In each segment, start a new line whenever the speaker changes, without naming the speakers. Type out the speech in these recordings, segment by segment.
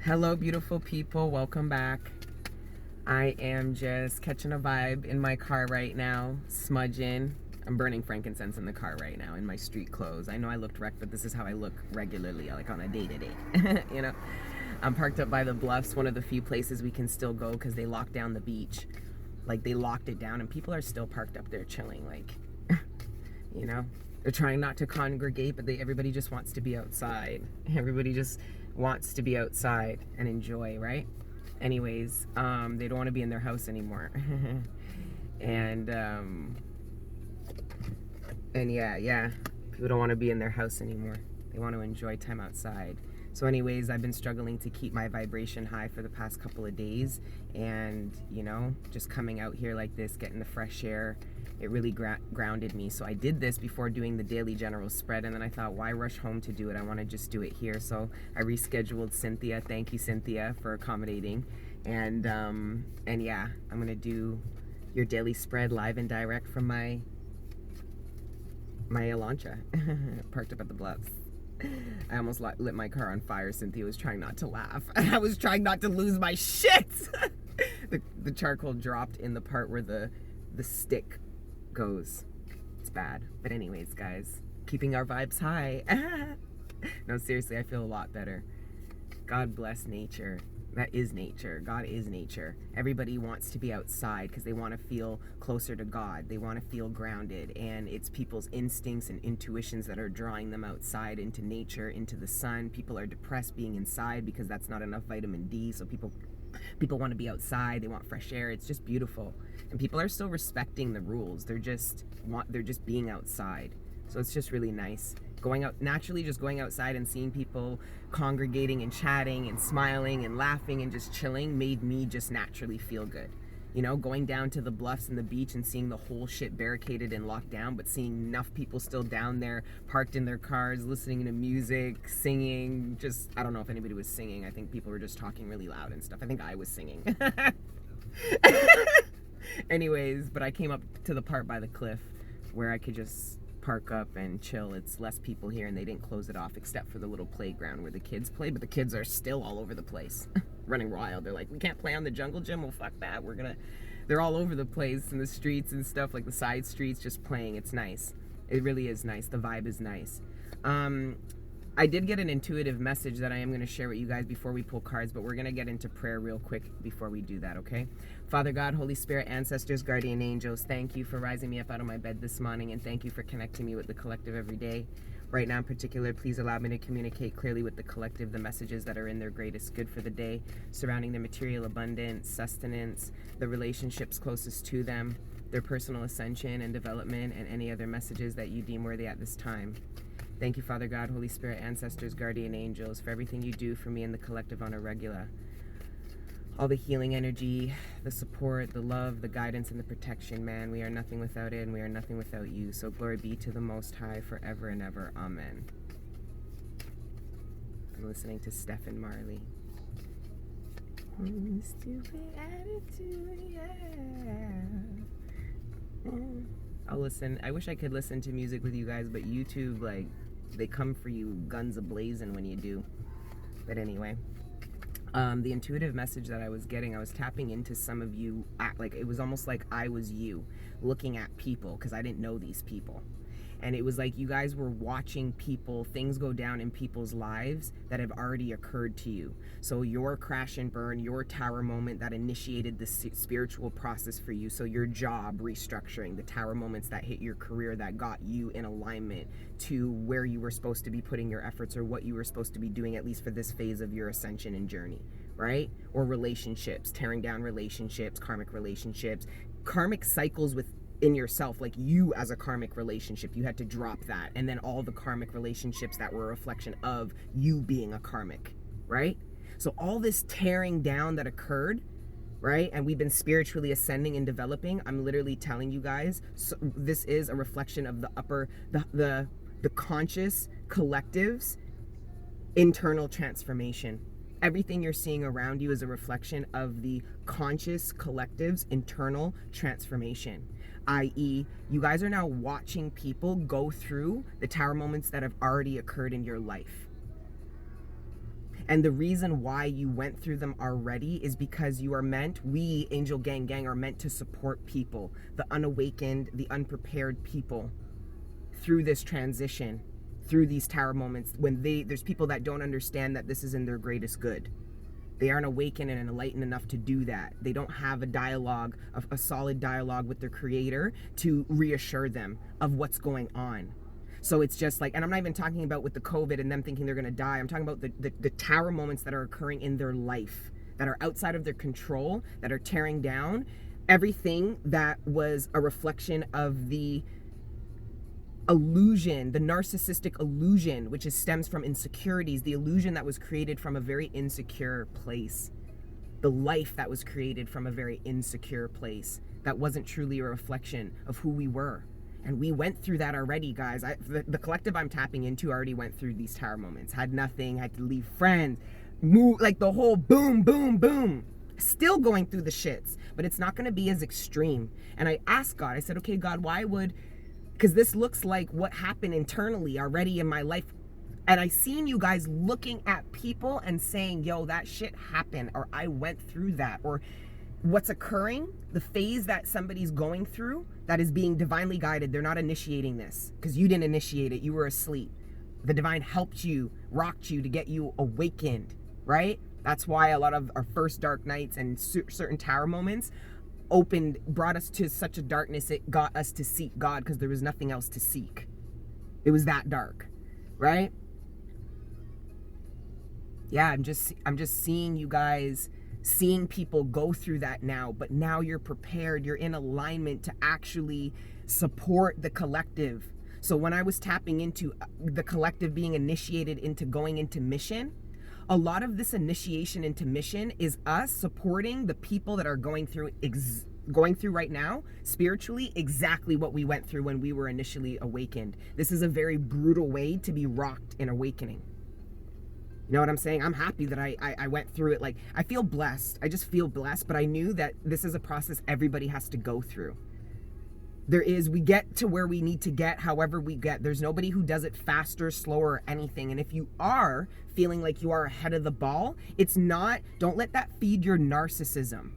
Hello, beautiful people. Welcome back. I am just catching a vibe in my car right now, smudging. I'm burning frankincense in the car right now in my street clothes. I know I looked wrecked, but this is how I look regularly, like on a day-to-day, you know? I'm parked up by the Bluffs, one of the few places we can still go because they locked down the beach. Like, they locked it down and people are still parked up there chilling, like, you know? They're trying not to congregate, but everybody just wants to be outside. Everybody just wants to be outside and enjoy, right? Anyways, they don't want to be in their house anymore. and yeah, people don't want to be in their house anymore. They want to enjoy time outside. So anyways, I've been struggling to keep my vibration high for the past couple of days, and you know, just coming out here like this, getting the fresh air, it really grounded me. So I did this before doing the daily general spread, and then I thought, why rush home to do it? I want to just do it here. So I rescheduled Cynthia. Thank you, Cynthia, for accommodating. And yeah, I'm gonna do your daily spread live and direct from my Elantra, parked up at the Bluffs. I almost lit my car on fire. Cynthia was trying not to laugh. I was trying not to lose my shit. The charcoal dropped in the part where the stick goes. It's bad. But anyways, guys, keeping our vibes high. No, seriously, I feel a lot better. God bless nature. That is nature. God is nature. Everybody wants to be outside because they want to feel closer to God. They want to feel grounded, and it's people's instincts and intuitions that are drawing them outside into nature, into the sun. People are depressed being inside because that's not enough vitamin D, so people want to be outside. They want fresh air. It's just beautiful, and people are still respecting the rules. They're just being outside. So it's just really nice. Naturally just going outside and seeing people congregating and chatting and smiling and laughing and just chilling made me just naturally feel good. You know, going down to the Bluffs and the beach and seeing the whole shit barricaded and locked down, but seeing enough people still down there, parked in their cars, listening to music, singing. Just, I don't know if anybody was singing. I think people were just talking really loud and stuff. I think I was singing. Anyways, but I came up to the part by the cliff where I could just park up and chill. It's less people here, and they didn't close it off except for the little playground where the kids play, but the kids are still all over the place running wild. They're like, we can't play on the jungle gym. Well, fuck that. They're all over the place in the streets and stuff, like the side streets, just playing. It's nice. It really is nice. The vibe is nice. I did get an intuitive message that I am going to share with you guys before we pull cards, but we're going to get into prayer real quick before we do that, okay? Father God, Holy Spirit, ancestors, guardian angels, thank you for rising me up out of my bed this morning, and thank you for connecting me with the collective every day. Right now in particular, please allow me to communicate clearly with the collective the messages that are in their greatest good for the day, surrounding their material abundance, sustenance, the relationships closest to them, their personal ascension and development, and any other messages that you deem worthy at this time. Thank you, Father God, Holy Spirit, ancestors, guardian angels, for everything you do for me and the collective on a regular. All the healing energy, the support, the love, the guidance, and the protection, man. We are nothing without it, and we are nothing without you. So glory be to the Most High forever and ever. Amen. I'm listening to Stephen Marley. Stupid attitude, yeah. I'll listen. I wish I could listen to music with you guys, but YouTube, like, they come for you guns a-blazing when you do. But anyway, the intuitive message that I was getting, I was tapping into some of you, like, it was almost like I was you looking at people, because I didn't know these people. And it was like you guys were watching things go down in people's lives that have already occurred to you. So your crash and burn, your tower moment that initiated the spiritual process for you. So your job restructuring, the tower moments that hit your career that got you in alignment to where you were supposed to be putting your efforts, or what you were supposed to be doing, at least for this phase of your ascension and journey, right? Or relationships, tearing down relationships, karmic cycles in yourself, like you as a karmic relationship, you had to drop that, and then all the karmic relationships that were a reflection of you being a karmic, right? So all this tearing down that occurred, right? And we've been spiritually ascending and developing. I'm literally telling you guys, so this is a reflection of the conscious collective's internal transformation. Everything you're seeing around you is a reflection of the conscious collective's internal transformation. I.e., you guys are now watching people go through the tower moments that have already occurred in your life. And the reason why you went through them already is because you are meant, we Angel Gang are meant to support people, the unawakened, the unprepared people, through this transition, through these tower moments when there's people that don't understand that this is in their greatest good. They aren't awakened and enlightened enough to do that. They don't have a dialogue, a solid dialogue with their creator to reassure them of what's going on. So it's just like, and I'm not even talking about with the COVID and them thinking they're gonna die. I'm talking about the tower moments that are occurring in their life, that are outside of their control, that are tearing down everything that was a reflection of the illusion, the narcissistic illusion, which stems from insecurities, the illusion that was created from a very insecure place, the life that was created from a very insecure place that wasn't truly a reflection of who we were. And we went through that already, guys. The collective I'm tapping into already went through these tower moments, had nothing, had to leave friends, move, like the whole boom, boom, boom. Still going through the shits, but it's not going to be as extreme. And I asked God, I said, okay, God, why would, because this looks like what happened internally already in my life. And I seen you guys looking at people and saying, yo, that shit happened, or I went through that, or what's occurring, the phase that somebody's going through that is being divinely guided. They're not initiating this because you didn't initiate it. You were asleep. The divine helped you, rocked you to get you awakened, right? That's why a lot of our first dark nights and certain tower moments brought us to such a darkness. It got us to seek God because there was nothing else to seek. It was that dark, right? Yeah, I'm just seeing you guys, seeing people go through that now, but now you're prepared, you're in alignment to actually support the collective. So when I was tapping into the collective being initiated into going into mission, a lot of this initiation into mission is us supporting the people that are going through right now spiritually exactly what we went through when we were initially awakened. This is a very brutal way to be rocked in awakening. You know what I'm saying? I'm happy that I went through it. Like, I feel blessed. I just feel blessed, but I knew that this is a process everybody has to go through. We get to where we need to get however we get. There's nobody who does it faster, slower, or anything. And if you are feeling like you are ahead of the ball, don't let that feed your narcissism.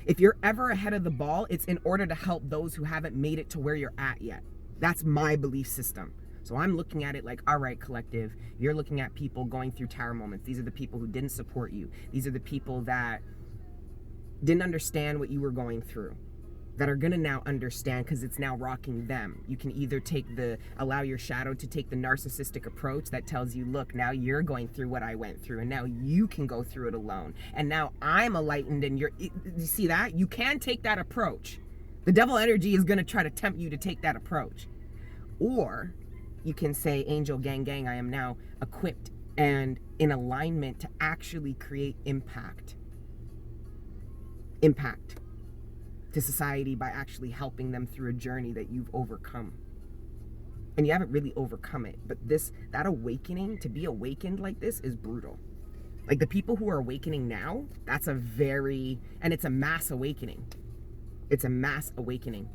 If you're ever ahead of the ball, it's in order to help those who haven't made it to where you're at yet. That's my belief system. So I'm looking at it like, all right, collective, you're looking at people going through tower moments. These are the people who didn't support you. These are the people that didn't understand what you were going through, that are gonna now understand because it's now rocking them. You can either allow your shadow to take the narcissistic approach that tells you, look, now you're going through what I went through and now you can go through it alone. And now I'm enlightened and you see that? You can take that approach. The devil energy is gonna try to tempt you to take that approach. Or you can say, Angel Gang, I am now equipped and in alignment to actually create impact to society by actually helping them through a journey that you've overcome. And you haven't really overcome it, but that awakening, to be awakened like this, is brutal. Like the people who are awakening now, and it's a mass awakening. It's a mass awakening.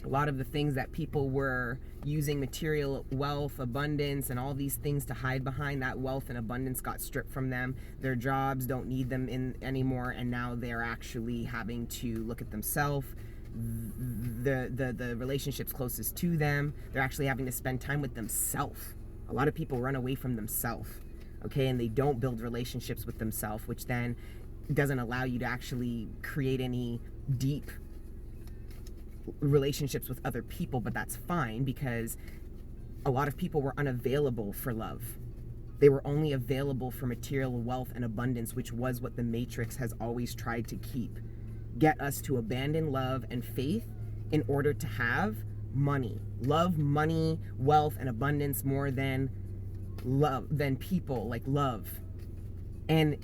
A lot of the things that people were using material wealth, abundance, and all these things to hide behind, that wealth and abundance got stripped from them. Their jobs don't need them anymore, and now they're actually having to look at themselves, the relationships closest to them. They're actually having to spend time with themselves. A lot of people run away from themselves, okay, and they don't build relationships with themselves, which then doesn't allow you to actually create any deep relationships with other people. But that's fine because a lot of people were unavailable for love. They were only available for material wealth and abundance, which was what the Matrix has always tried to get us to abandon love and faith in order to have money, money, wealth, and abundance more than people, like love. And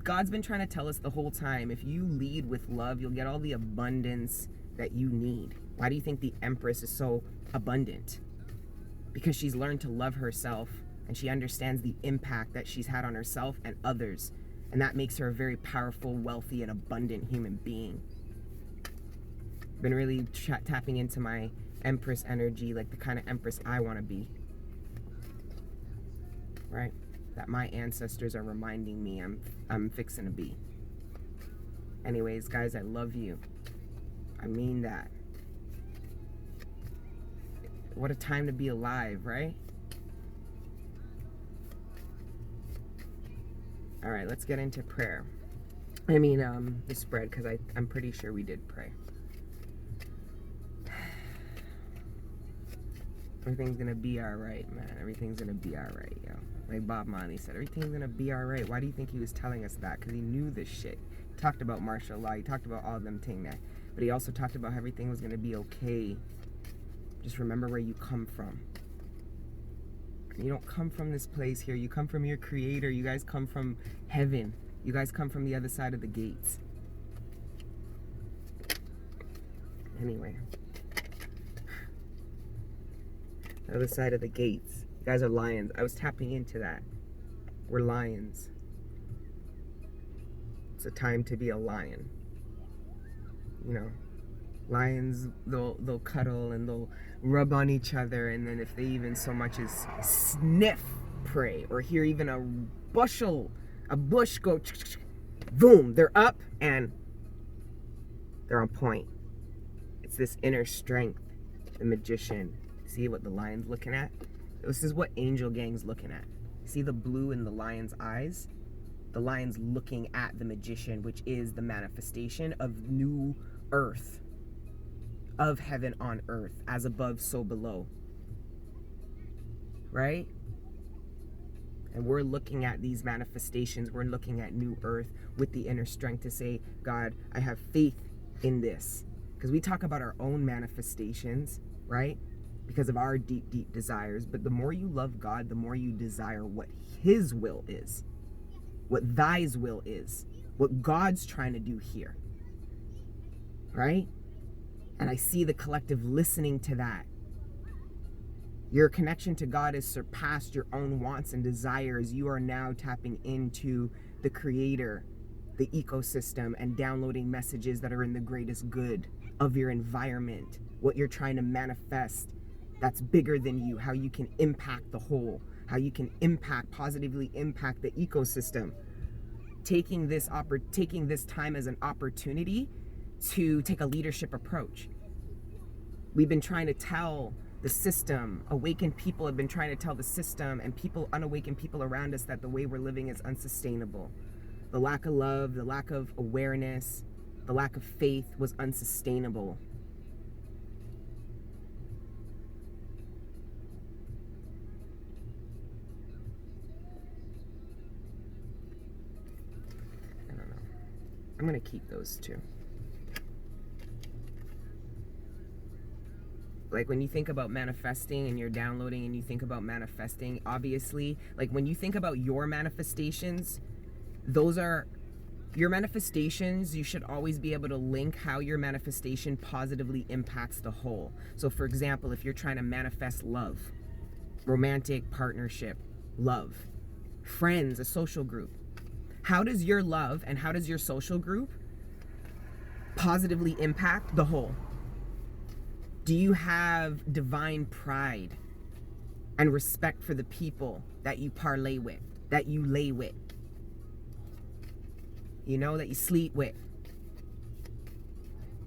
God's been trying to tell us the whole time, if you lead with love, you'll get all the abundance that you need. Why do you think the Empress is so abundant? Because she's learned to love herself and she understands the impact that she's had on herself and others. And that makes her a very powerful, wealthy, and abundant human being. Been really tapping into my Empress energy, like the kind of Empress I want to be. Right? that my ancestors are reminding me I'm fixing to be. Anyways, guys, I love you. I mean that. What a time to be alive, right? All right, let's get into prayer. I mean, the spread, because I'm pretty sure we did pray. Everything's gonna be all right, man. Everything's gonna be all right, yo. Like Bob Marley said, everything's gonna be all right. Why do you think he was telling us that? Because he knew this shit. He talked about martial law. He talked about all them thing there. But he also talked about how everything was gonna be okay. Just remember where you come from. You don't come from this place here. You come from your creator. You guys come from heaven. You guys come from the other side of the gates. Anyway. The other side of the gates. You guys are lions. I was tapping into that. We're lions. It's a time to be a lion. You know. Lions, they'll cuddle and they'll rub on each other, and then if they even so much as sniff prey or hear even a bush go boom, they're up and they're on point. It's this inner strength, the magician. See what the lion's looking at? This is what Angel Gang's looking at. See the blue in the lion's eyes? The lion's looking at the magician, which is the manifestation of new earth. Of heaven on earth, as above, so below. Right? And we're looking at these manifestations. We're looking at new earth with the inner strength to say, God, I have faith in this. Because we talk about our own manifestations, right? Because of our deep, deep desires. But the more you love God, the more you desire what His will is. What Thy's will is. What God's trying to do here. Right? And I see the collective listening to that. Your connection to God has surpassed your own wants and desires. You are now tapping into the creator, the ecosystem, and downloading messages that are in the greatest good of your environment. What you're trying to manifest that's bigger than you. How you can impact the whole. How you can positively impact the ecosystem. Taking this time as an opportunity to take a leadership approach. We've been trying to tell the system, awakened people have been trying to tell the system and unawakened people around us that the way we're living is unsustainable. The lack of love, the lack of awareness, the lack of faith was unsustainable. I don't know. I'm gonna keep those two. Like when you think about manifesting and you're downloading and you think about manifesting, obviously, like when you think about your manifestations, those are your manifestations. You should always be able to link how your manifestation positively impacts the whole. So for example, if you're trying to manifest love, romantic partnership, love, friends, a social group, how does your love and how does your social group positively impact the whole? Do you have divine pride and respect for the people that you parlay with, that you lay with, you know, that you sleep with?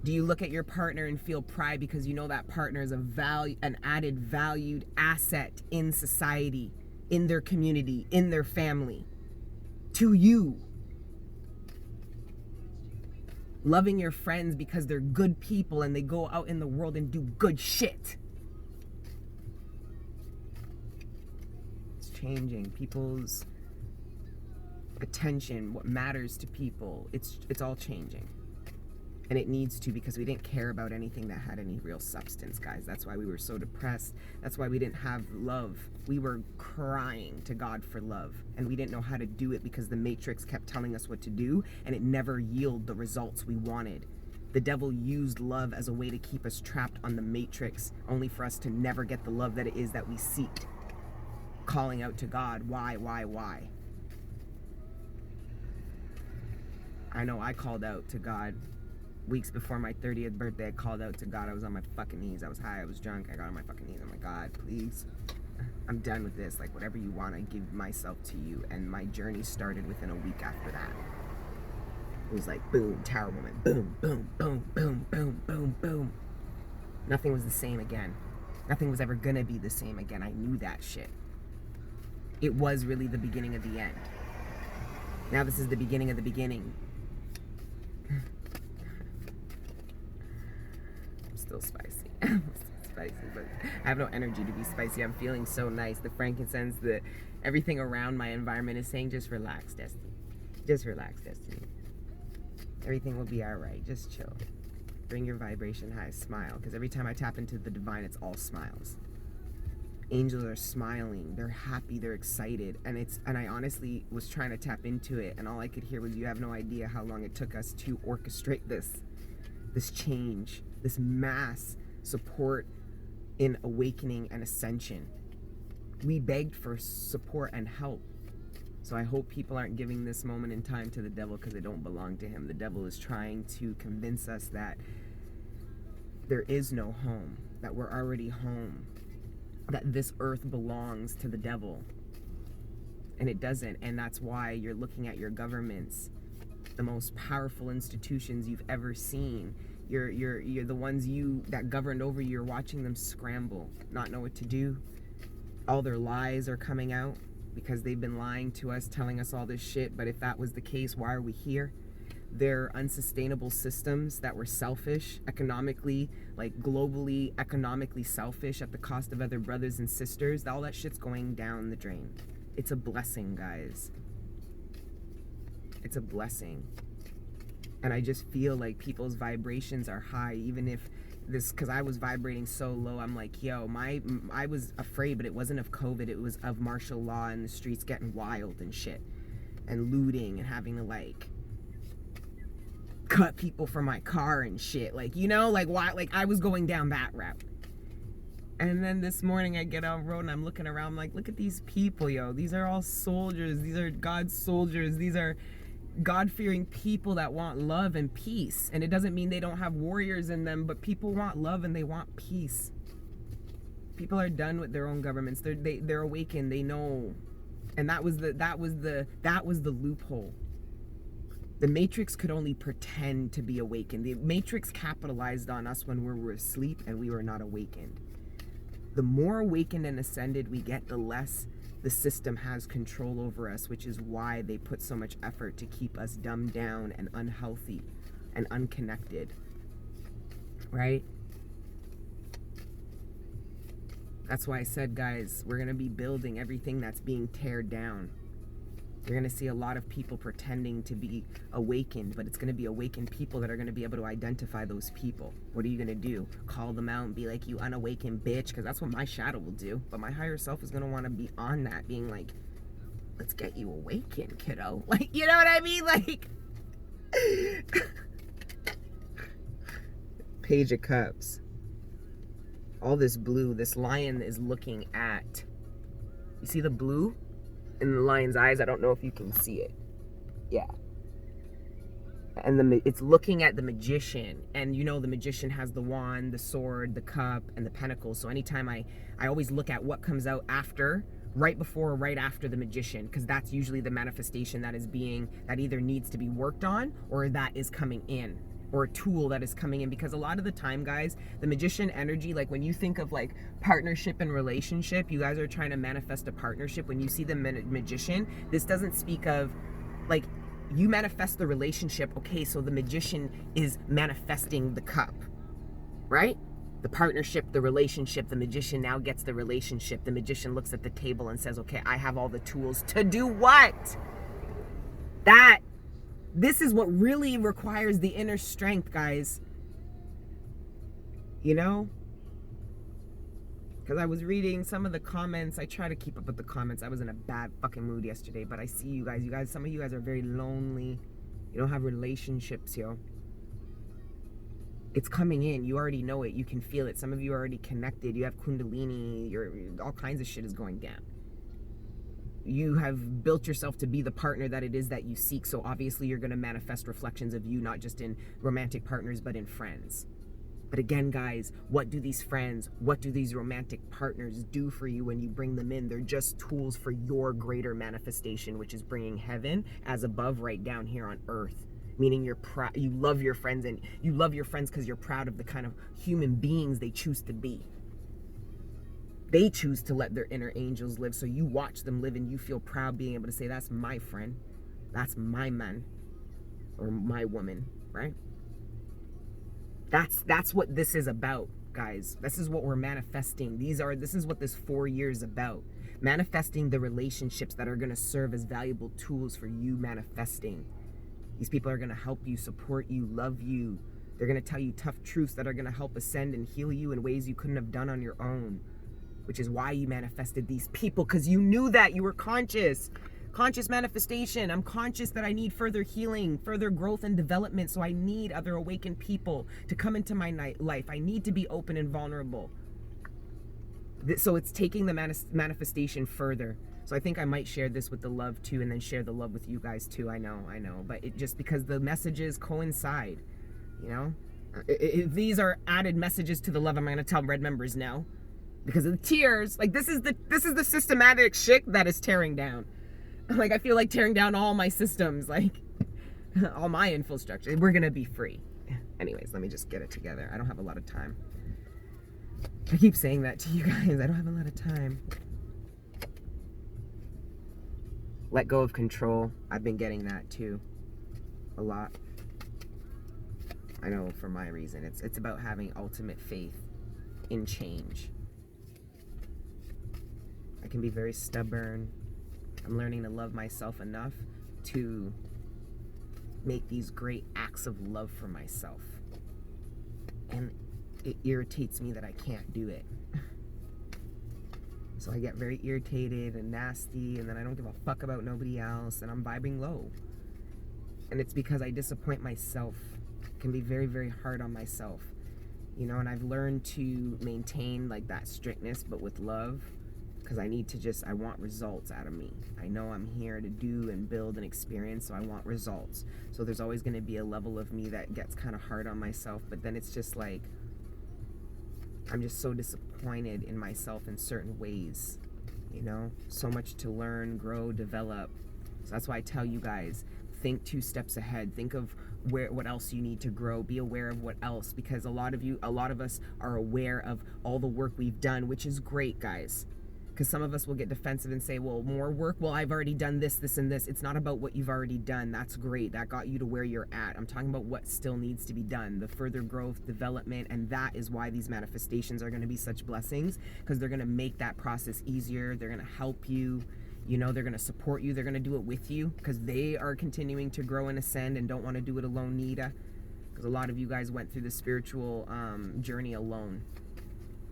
Do you look at your partner and feel pride because you know that partner is an added valued asset in society, in their community, in their family, to you? Loving your friends because they're good people and they go out in the world and do good shit. It's changing people's attention, what matters to people. It's all changing. And it needs to, because we didn't care about anything that had any real substance, guys. That's why we were so depressed. That's why we didn't have love. We were crying to God for love. And we didn't know how to do it because the Matrix kept telling us what to do, and it never yielded the results we wanted. The devil used love as a way to keep us trapped on the Matrix, only for us to never get the love that it is that we seek. Calling out to God, why? I know I called out to God. Weeks before my 30th birthday, I called out to God. I was on my fucking knees. I was high, I was drunk. I got on my fucking knees. I'm like, God, please. I'm done with this. Like, whatever you want, I give myself to you. And my journey started within a week after that. It was like, boom, Tower Woman. Boom, boom, boom, boom, boom, boom, boom. Nothing was the same again. Nothing was ever gonna be the same again. I knew that shit. It was really the beginning of the end. Now this is the beginning of the beginning. I'm still spicy. I'm still spicy, but I have no energy to be spicy. I'm feeling so nice. The frankincense, everything around my environment is saying, just relax, Destiny. Just relax, Destiny. Everything will be alright. Just chill. Bring your vibration high. Smile. Because every time I tap into the divine, it's all smiles. Angels are smiling. They're happy. They're excited. And I honestly was trying to tap into it, and all I could hear was, you have no idea how long it took us to orchestrate this change, this mass support in awakening and ascension. We begged for support and help. So I hope people aren't giving this moment in time to the devil, because it don't belong to him. The devil is trying to convince us that there is no home, that we're already home, that this earth belongs to the devil. And it doesn't. And that's why you're looking at your governments, the most powerful institutions you've ever seen. You're the ones that governed over you, you're watching them scramble, not know what to do. All their lies are coming out, because they've been lying to us, telling us all this shit. But if that was the case, why are we here? They're unsustainable systems that were selfish, economically, like globally, economically selfish at the cost of other brothers and sisters. All that shit's going down the drain. It's a blessing, guys. It's a blessing. And I just feel like people's vibrations are high, even if because I was vibrating so low. I'm like, yo, I was afraid, but it wasn't of COVID. It was of martial law and the streets getting wild and shit, and looting, and having to like cut people from my car and shit. Like, you know, like why? Like, I was going down that route. And then this morning I get on road and I'm looking around, I'm like, look at these people, yo. These are all soldiers. These are God's soldiers. These are God-fearing people that want love and peace. And it doesn't mean they don't have warriors in them, but people want love and they want peace. People are done with their own governments. They're awakened. They know. And that was the loophole. The Matrix could only pretend to be awakened. The Matrix capitalized on us when we were asleep and we were not awakened. The more awakened and ascended we get, the less the system has control over us, which is why they put so much effort to keep us dumbed down and unhealthy and unconnected. Right? That's why I said, guys, we're going to be building everything that's being teared down. You're going to see a lot of people pretending to be awakened, but it's going to be awakened people that are going to be able to identify those people. What are you going to do? Call them out and be like, you unawakened bitch? Because that's what my shadow will do. But my higher self is going to want to be on that, being like, let's get you awakened, kiddo. Like, you know what I mean? Like, Page of Cups. All this blue, this lion is looking at, you see the blue in the lion's eyes? I don't know if you can see it. Yeah. And it's looking at the magician, and you know the magician has the wand, the sword, the cup, and the pentacles. So anytime I always look at what comes out after, right before or right after the magician, because that's usually the manifestation that either needs to be worked on, or that is coming in, or a tool that is coming in. Because a lot of the time, guys, the magician energy, like when you think of like partnership and relationship, you guys are trying to manifest a partnership. When you see the magician, this doesn't speak of like, you manifest the relationship. Okay, so the magician is manifesting the cup, right? The partnership, the relationship, the magician now gets the relationship. The magician looks at the table and says, okay, I have all the tools to do what? This is what really requires the inner strength, guys. You know? Because I was reading some of the comments. I try to keep up with the comments. I was in a bad fucking mood yesterday, but I see you guys. Some of you guys are very lonely. You don't have relationships, yo. It's coming in. You already know it. You can feel it. Some of you are already connected. You have kundalini. All kinds of shit is going down. You have built yourself to be the partner that it is that you seek. So obviously you're going to manifest reflections of you, not just in romantic partners, but in friends. But again, guys, what do these friends, what do these romantic partners do for you when you bring them in? They're just tools for your greater manifestation, which is bringing heaven as above right down here on earth. Meaning you're proud, you love your friends, and you love your friends because you're proud of the kind of human beings they choose to be. They choose to let their inner angels live, so you watch them live and you feel proud being able to say, that's my friend, that's my man, or my woman, right? That's what this is about, guys. This is what we're manifesting. This is what this 4 years is about. Manifesting the relationships that are going to serve as valuable tools for you manifesting. These people are going to help you, support you, love you. They're going to tell you tough truths that are going to help ascend and heal you in ways you couldn't have done on your own. Which is why you manifested these people, because you knew that. You were conscious. Conscious manifestation. I'm conscious that I need further healing, further growth and development. So I need other awakened people to come into my life. I need to be open and vulnerable. So it's taking the manifestation further. So I think I might share this with the love too, and then share the love with you guys too. I know. But it just because the messages coincide, you know. If these are added messages to the love, I'm going to tell red members now. Because of the tears. Like, this is the systematic shit that is tearing down. Like, I feel like tearing down all my systems, like, all my infrastructure. We're gonna be free. Anyways, let me just get it together. I don't have a lot of time. I keep saying that to you guys. I don't have a lot of time. Let go of control. I've been getting that too. A lot. I know for my reason. It's about having ultimate faith in change. I can be very stubborn. I'm learning to love myself enough to make these great acts of love for myself. And it irritates me that I can't do it. So I get very irritated and nasty, and then I don't give a fuck about nobody else, and I'm vibing low. And it's because I disappoint myself. I can be very, very hard on myself. You know, and I've learned to maintain like that strictness, but with love. Because I want results out of me. I know I'm here to do and build and experience, so I want results. So there's always going to be a level of me that gets kind of hard on myself, but then it's just like, I'm just so disappointed in myself in certain ways, you know? So much to learn, grow, develop. So that's why I tell you guys, think 2 steps ahead. Think of what else you need to grow. Be aware of what else, because a lot of us are aware of all the work we've done, which is great, guys. Because some of us will get defensive and say, well, more work? Well, I've already done this, this, and this. It's not about what you've already done. That's great. That got you to where you're at. I'm talking about what still needs to be done, the further growth, development, and that is why these manifestations are going to be such blessings, because they're going to make that process easier. They're going to help you. You know, they're going to support you. They're going to do it with you, because they are continuing to grow and ascend and don't want to do it alone, Nita. Because a lot of you guys went through the spiritual journey alone.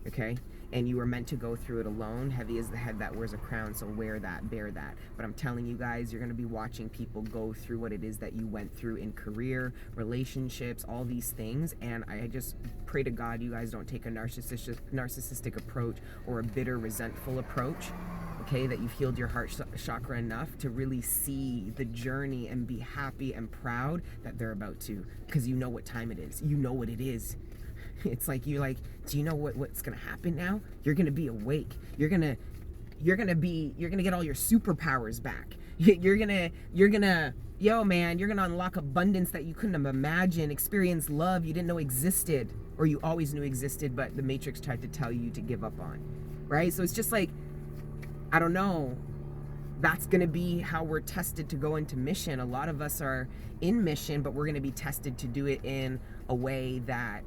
Okay? And you were meant to go through it alone. Heavy is the head that wears a crown, so wear that, bear that. But I'm telling you guys, you're going to be watching people go through what it is that you went through in career, relationships, all these things. And I just pray to God you guys don't take a narcissistic approach or a bitter, resentful approach. Okay, that you've healed your heart chakra enough to really see the journey and be happy and proud that they're about to. Because you know what time it is. You know what it is. It's like, you're like, do you know what's gonna happen now? You're gonna be awake. You're gonna get all your superpowers back. You're gonna, yo man, you're gonna unlock abundance that you couldn't have imagined, experience love you didn't know existed, or you always knew existed, but the Matrix tried to tell you to give up on, right? So it's just like, I don't know, that's gonna be how we're tested to go into mission. A lot of us are in mission, but we're gonna be tested to do it in a way that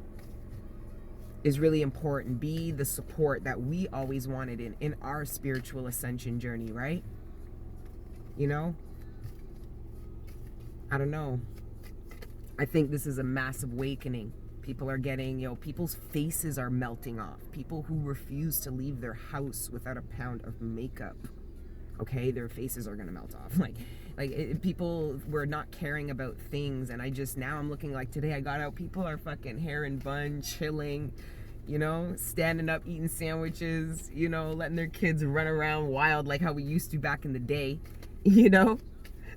is really important. Be the support that we always wanted in our spiritual ascension journey, right? You know? I don't know. I think this is a massive awakening. People are getting, people's faces are melting off. People who refuse to leave their house without a pound of makeup. Okay, their faces are gonna melt off. People were not caring about things, and now I'm looking like today I got out, people are fucking hair and bun, chilling, standing up, eating sandwiches, letting their kids run around wild like how we used to back in the day,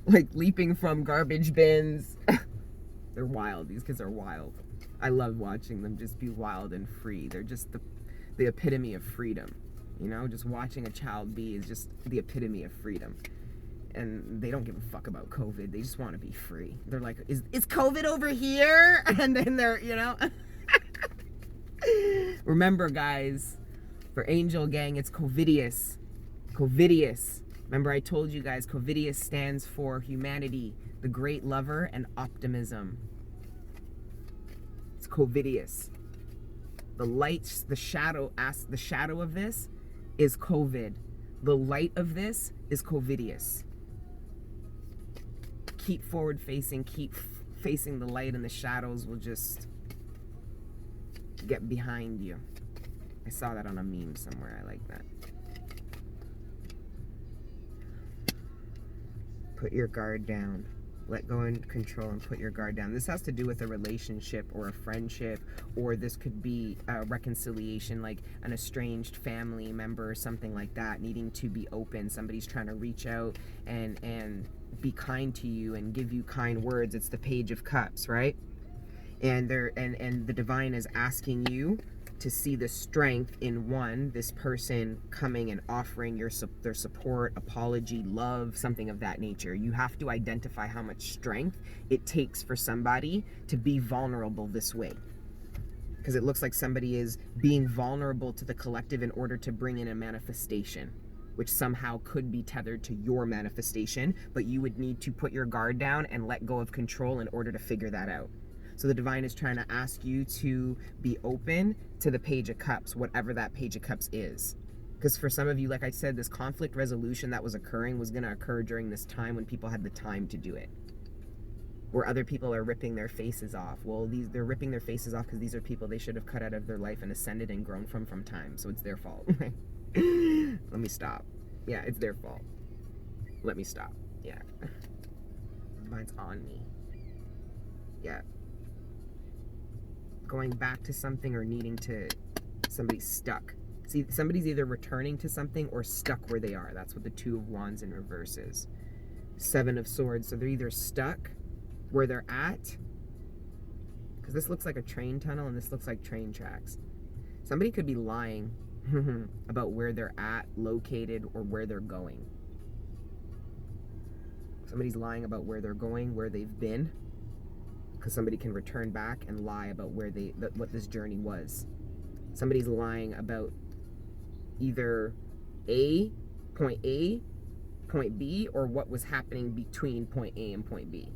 like leaping from garbage bins. They're wild, these kids are wild. I love watching them just be wild and free. They're just the epitome of freedom. You know, just watching a child be is just the epitome of freedom. And they don't give a fuck about COVID. They just want to be free. They're like, is COVID over here? And then they're, you know. Remember, guys, for Angel Gang, it's COVIDius. COVIDius. Remember, I told you guys, COVIDius stands for humanity, the great lover, and optimism. It's COVIDius. The light, the shadow of this is COVID. The light of this is COVIDius. Keep forward facing, keep facing the light, and the shadows will just get behind you. I saw that on a meme somewhere. I like that. Put your guard down. Let go and control and put your guard down. This has to do with a relationship or a friendship, or this could be a reconciliation, like an estranged family member or something like that, needing to be open. Somebody's trying to reach out and be kind to you and give you kind words. It's the Page of Cups, right? And the divine is asking you to see the strength in this person coming and offering their support, apology, love, something of that nature. You have to identify how much strength it takes for somebody to be vulnerable this way. Because it looks like somebody is being vulnerable to the collective in order to bring in a manifestation, which somehow could be tethered to your manifestation, but you would need to put your guard down and let go of control in order to figure that out. So the divine is trying to ask you to be open to the Page of Cups, whatever that Page of Cups is. Because for some of you, like I said, this conflict resolution that was occurring was going to occur during this time when people had the time to do it. Where other people are ripping their faces off. Well, they're ripping their faces off because these are people they should have cut out of their life and ascended and grown from time. So it's their fault. Let me stop. Yeah, it's their fault. Let me stop. Yeah. Divine's on me. Yeah. Going back to something or needing to, somebody's stuck. See, somebody's either returning to something or stuck where they are. That's what the Two of Wands in reverse is. Seven of Swords. So they're either stuck where they're at, because this looks like a train tunnel and this looks like train tracks. Somebody could be lying about where they're at, located, or where they're going. Somebody's lying about where they're going, where they've been, because somebody can return back and lie about what this journey was. Somebody's lying about either point A, point B, or what was happening between point A and point B,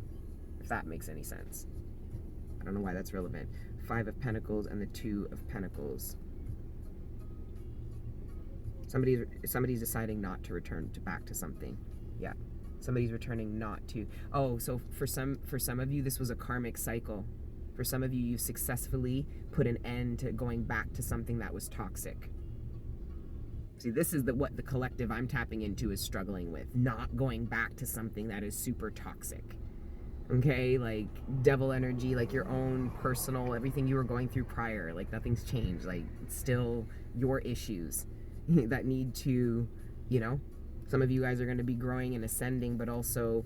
if that makes any sense. I don't know why that's relevant. Five of Pentacles and the Two of Pentacles. Somebody's deciding not to return back to something. Yeah. Somebody's returning not to. Oh, so for some of you, this was a karmic cycle. For some of you, you've successfully put an end to going back to something that was toxic. See, this is what the collective I'm tapping into is struggling with. Not going back to something that is super toxic. Okay, like devil energy, like your own personal, everything you were going through prior, like nothing's changed. Like it's still your issues that need to, you know, some of you guys are going to be growing and ascending, but also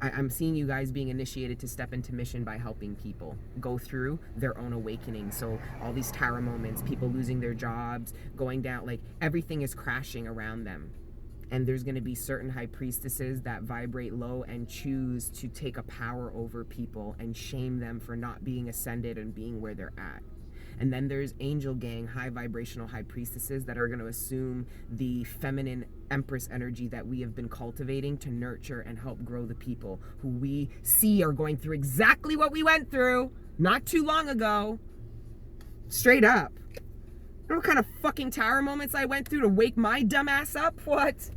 I'm seeing you guys being initiated to step into mission by helping people go through their own awakening. So all these tower moments, people losing their jobs, going down, like everything is crashing around them. And there's going to be certain high priestesses that vibrate low and choose to take a power over people and shame them for not being ascended and being where they're at. And then there's angel gang, high vibrational high priestesses that are going to assume the feminine empress energy that we have been cultivating to nurture and help grow the people who we see are going through exactly what we went through not too long ago. Straight up. You know what kind of fucking tower moments I went through to wake my dumb ass up? What?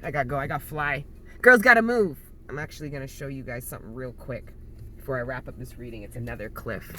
I gotta go. I gotta fly. Girls gotta move. I'm actually gonna show you guys something real quick before I wrap up this reading. It's another cliff.